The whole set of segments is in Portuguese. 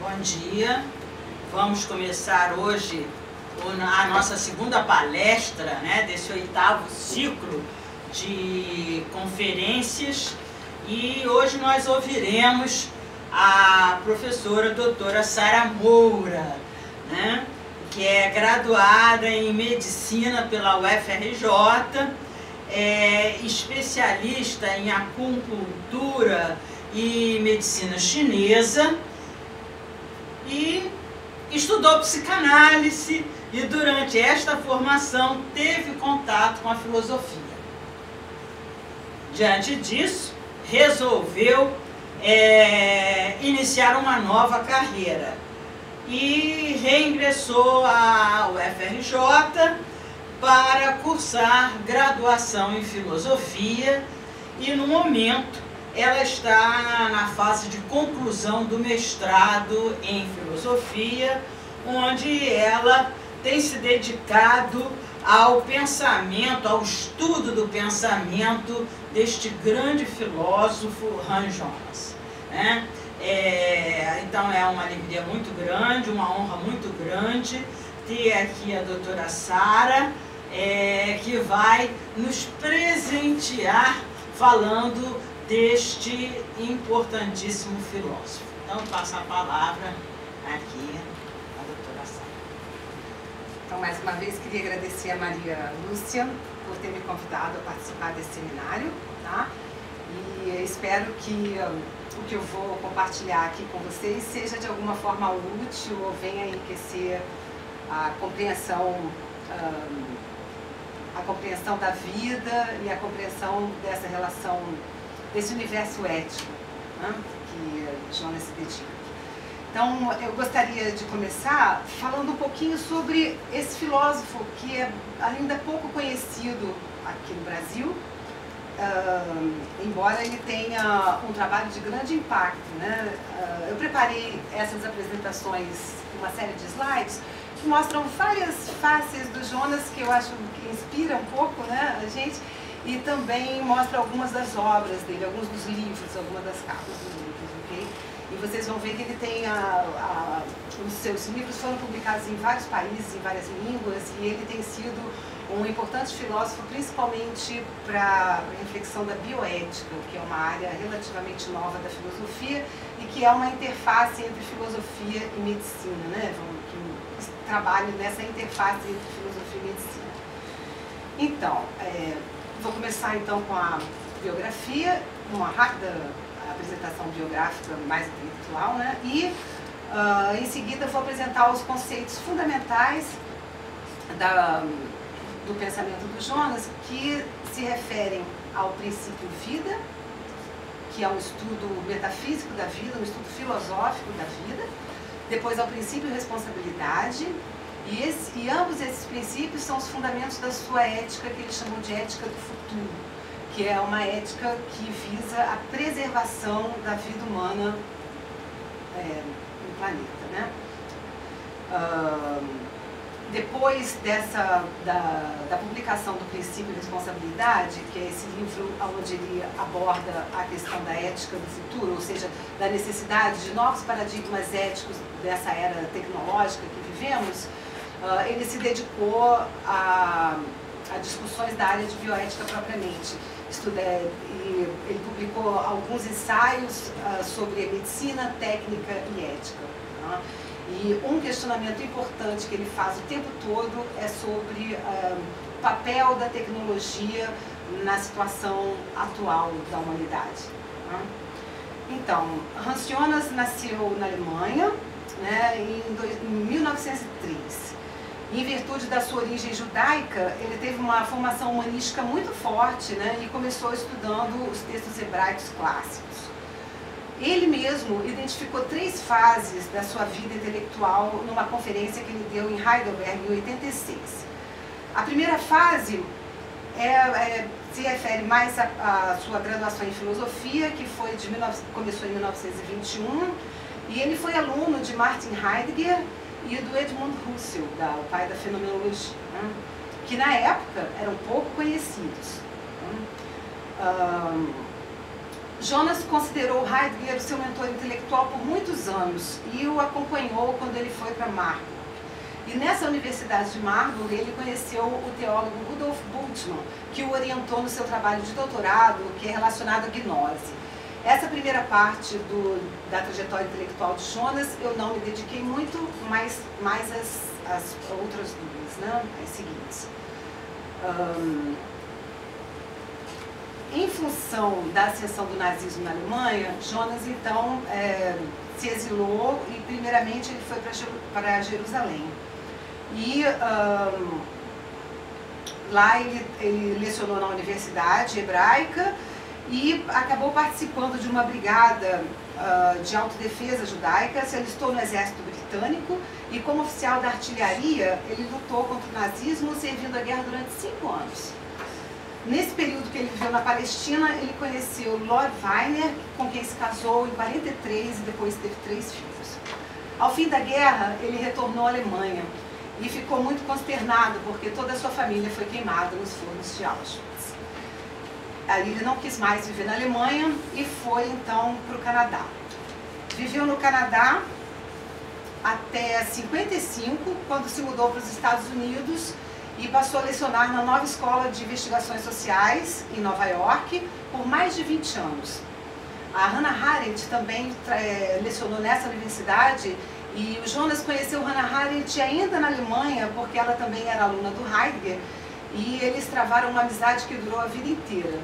Bom dia. Vamos começar hoje a nossa segunda palestra, né, desse 8º ciclo de conferências, e hoje nós ouviremos a professora doutora Sara Moura, né, que é graduada em Medicina pela UFRJ, é especialista em acupuntura e medicina chinesa, e estudou psicanálise, e durante esta formação teve contato com a filosofia. Diante disso, resolveu iniciar uma nova carreira e reingressou à UFRJ para cursar graduação em filosofia, e no momento ela está na fase de conclusão do mestrado em filosofia, onde ela tem se dedicado ao pensamento, ao estudo do pensamento deste grande filósofo Han Jonas, né? Então é uma alegria muito grande, uma honra muito grande ter aqui a doutora Sara, que vai nos presentear falando deste importantíssimo filósofo. Então, passo a palavra aqui à doutora Sara. Então, mais uma vez, queria agradecer a Maria Lúcia por ter me convidado a participar desse seminário, tá? E espero que o que eu vou compartilhar aqui com vocês seja de alguma forma útil ou venha enriquecer a compreensão da vida e a compreensão dessa relação, desse universo ético, né, que Jonas se dedica. Então, eu gostaria de começar falando um pouquinho sobre esse filósofo que é ainda pouco conhecido aqui no Brasil, embora ele tenha um trabalho de grande impacto, né? Eu preparei essas apresentações, uma série de slides, que mostram várias faces do Jonas que eu acho que inspira um pouco, né, a gente, e também mostra algumas das obras dele, alguns dos livros, algumas das capas dos livros, ok? E vocês vão ver que ele tem os seus livros foram publicados em vários países, em várias línguas, e ele tem sido um importante filósofo, principalmente para a reflexão da bioética, que é uma área relativamente nova da filosofia e que é uma interface entre filosofia e medicina, né? Que trabalho nessa interface entre filosofia e medicina. Então, vou começar então com a biografia, uma rápida apresentação biográfica mais intelectual, né? E em seguida vou apresentar os conceitos fundamentais do pensamento do Jonas, que se referem ao princípio vida, que é um estudo metafísico da vida, um estudo filosófico da vida, depois ao princípio responsabilidade, e ambos esses princípios são os fundamentos da sua ética, que ele chamou de ética do futuro, que é uma ética que visa a preservação da vida humana no planeta, né? Depois da publicação do Princípio de Responsabilidade, que é esse livro onde ele aborda a questão da ética do futuro, ou seja, da necessidade de novos paradigmas éticos dessa era tecnológica que vivemos, ele se dedicou a discussões da área de bioética propriamente. E ele publicou alguns ensaios sobre medicina, técnica e ética, né? E um questionamento importante que ele faz o tempo todo é sobre o papel da tecnologia na situação atual da humanidade, né? Então, Hans Jonas nasceu na Alemanha, né, em 1903. Em virtude da sua origem judaica, ele teve uma formação humanística muito forte, né, e começou estudando os textos hebraicos clássicos. Ele mesmo identificou 3 fases da sua vida intelectual numa conferência que ele deu em Heidelberg em 86. A primeira fase se refere mais à sua graduação em filosofia, que começou em 1921, e ele foi aluno de Martin Heidegger e do Edmund Husserl, o pai da fenomenologia, né, que na época eram pouco conhecidos. Jonas considerou Heidegger o seu mentor intelectual por muitos anos e o acompanhou quando ele foi para Marburg. E nessa Universidade de Marburg ele conheceu o teólogo Rudolf Bultmann, que o orientou no seu trabalho de doutorado, que é relacionado à gnose. Essa primeira parte da trajetória intelectual de Jonas eu não me dediquei muito, mas mais as outras duas, né? As seguintes. Em função da ascensão do nazismo na Alemanha, Jonas então se exilou e primeiramente ele foi para Jerusalém. E lá ele lecionou na Universidade Hebraica e acabou participando de uma brigada de autodefesa judaica, se alistou no exército britânico e como oficial da artilharia ele lutou contra o nazismo, servindo a guerra durante 5 anos. Nesse período que ele viveu na Palestina, ele conheceu Lord Weiner, com quem se casou em 43 e depois teve 3 filhos. Ao fim da guerra, ele retornou à Alemanha e ficou muito consternado porque toda a sua família foi queimada nos fornos de Auschwitz. Aí ele não quis mais viver na Alemanha e foi então para o Canadá. Viveu no Canadá até 55, quando se mudou para os Estados Unidos e passou a lecionar na nova Escola de Investigações Sociais, em Nova York, por mais de 20 anos. A Hannah Arendt também lecionou nessa universidade e o Jonas conheceu Hannah Arendt ainda na Alemanha, porque ela também era aluna do Heidegger, e eles travaram uma amizade que durou a vida inteira.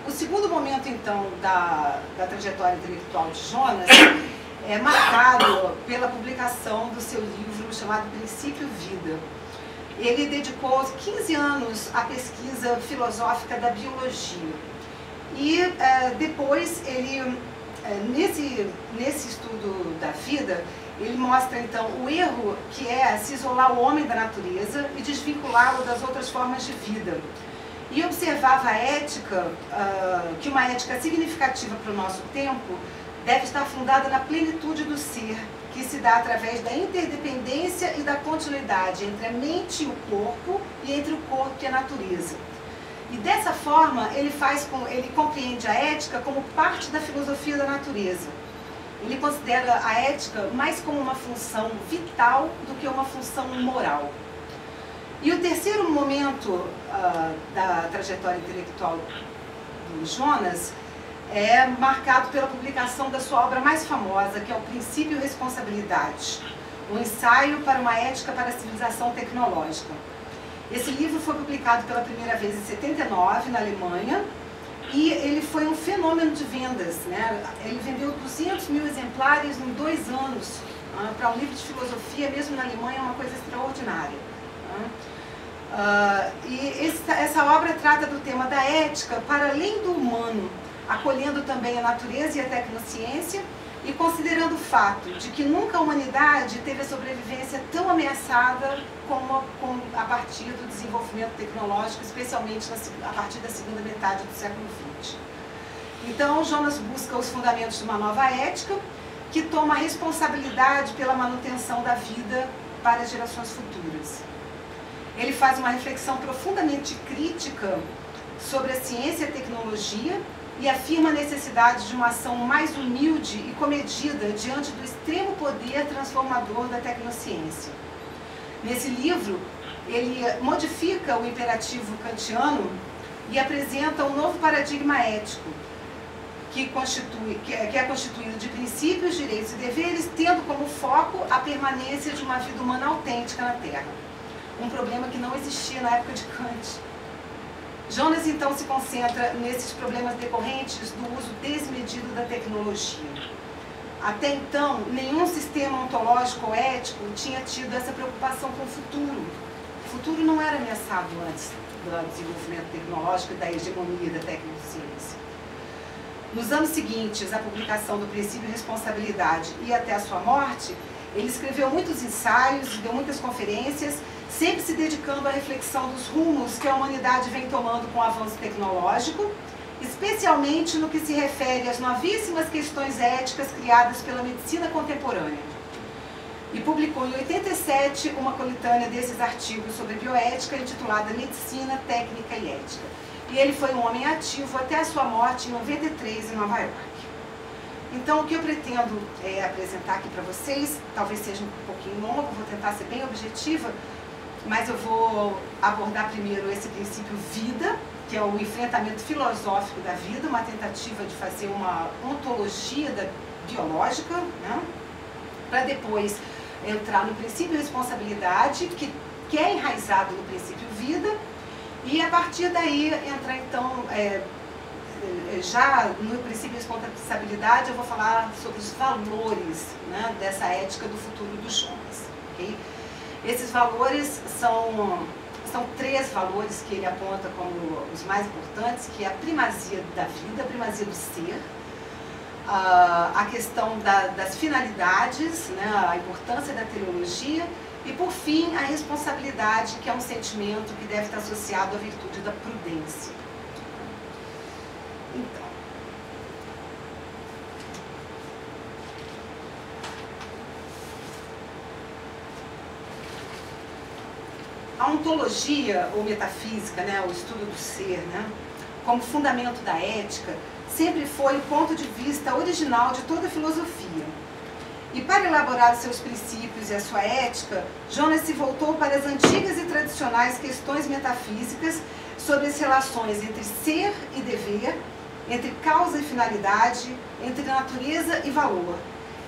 O segundo momento, então, da trajetória intelectual de Jonas é marcado pela publicação do seu livro chamado Princípio Vida. Ele dedicou 15 anos à pesquisa filosófica da biologia. E depois, ele, nesse estudo da vida, ele mostra então o erro que é se isolar o homem da natureza e desvinculá-lo das outras formas de vida. E observava a ética, que uma ética significativa para o nosso tempo deve estar fundada na plenitude do ser, que se dá através da interdependência e da continuidade entre a mente e o corpo e entre o corpo e a natureza. E dessa forma, ele compreende a ética como parte da filosofia da natureza. Ele considera a ética mais como uma função vital do que uma função moral. E o terceiro momento da trajetória intelectual do Jonas é marcado pela publicação da sua obra mais famosa, que é o Princípio e Responsabilidade, um ensaio para uma ética para a civilização tecnológica. Esse livro foi publicado pela primeira vez em 79, na Alemanha, e ele foi um fenômeno de vendas, né? Ele vendeu 200 mil exemplares em 2 anos. Para um livro de filosofia, mesmo na Alemanha, é uma coisa extraordinária. E essa obra trata do tema da ética para além do humano, acolhendo também a natureza e a tecnociência e considerando o fato de que nunca a humanidade teve a sobrevivência tão ameaçada como a partir do desenvolvimento tecnológico, especialmente a partir da segunda metade do século XX. Então, Jonas busca os fundamentos de uma nova ética que toma a responsabilidade pela manutenção da vida para as gerações futuras. Ele faz uma reflexão profundamente crítica sobre a ciência e a tecnologia e afirma a necessidade de uma ação mais humilde e comedida diante do extremo poder transformador da tecnociência. Nesse livro, ele modifica o imperativo kantiano e apresenta um novo paradigma ético, que é constituído de princípios, direitos e deveres, tendo como foco a permanência de uma vida humana autêntica na Terra. Um problema que não existia na época de Kant. Jonas, então, se concentra nesses problemas decorrentes do uso desmedido da tecnologia. Até então, nenhum sistema ontológico ou ético tinha tido essa preocupação com o futuro. O futuro não era ameaçado antes do desenvolvimento tecnológico e da hegemonia da tecnociência. Nos anos seguintes à publicação do Princípio e Responsabilidade e até a sua morte, ele escreveu muitos ensaios, deu muitas conferências, sempre se dedicando à reflexão dos rumos que a humanidade vem tomando com o avanço tecnológico, especialmente no que se refere às novíssimas questões éticas criadas pela medicina contemporânea. E publicou em 87 uma coletânea desses artigos sobre bioética intitulada Medicina, Técnica e Ética. e ele foi um homem ativo até a sua morte em 93 em Nova York. Então, o que eu pretendo apresentar aqui para vocês, talvez seja um pouquinho longo, vou tentar ser bem objetiva, mas eu vou abordar primeiro esse princípio vida, que é o enfrentamento filosófico da vida, uma tentativa de fazer uma ontologia biológica, né? Para depois entrar no princípio responsabilidade, que é enraizado no princípio vida, e a partir daí entrar então, já no princípio responsabilidade, eu vou falar sobre os valores, né, dessa ética do futuro do Jonas. Okay? Esses valores são 3 valores que ele aponta como os mais importantes, que é a primazia da vida, a primazia do ser, a questão das finalidades, né, a importância da teleologia e, por fim, a responsabilidade, que é um sentimento que deve estar associado à virtude da prudência. Então, a ontologia ou metafísica, né, o estudo do ser, né, como fundamento da ética, sempre foi o ponto de vista original de toda a filosofia. E para elaborar os seus princípios e a sua ética, Jonas se voltou para as antigas e tradicionais questões metafísicas sobre as relações entre ser e dever, entre causa e finalidade, entre natureza e valor,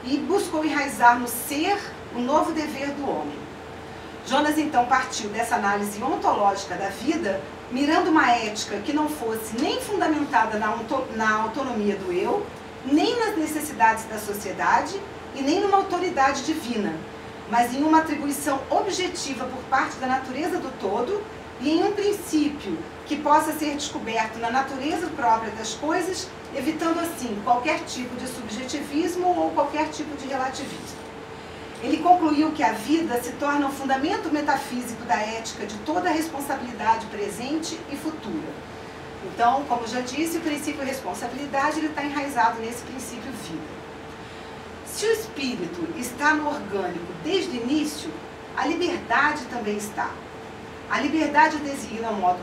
e buscou enraizar no ser o novo dever do homem. Jonas então partiu dessa análise ontológica da vida, mirando uma ética que não fosse nem fundamentada na autonomia do eu, nem nas necessidades da sociedade e nem numa autoridade divina, mas em uma atribuição objetiva por parte da natureza do todo e em um princípio que possa ser descoberto na natureza própria das coisas, evitando assim qualquer tipo de subjetivismo ou qualquer tipo de relativismo. Ele concluiu que a vida se torna um fundamento metafísico da ética de toda a responsabilidade presente e futura. Então, como já disse, o princípio responsabilidade ele está enraizado nesse princípio vida. Se o espírito está no orgânico desde o início, a liberdade também está. A liberdade designa um modo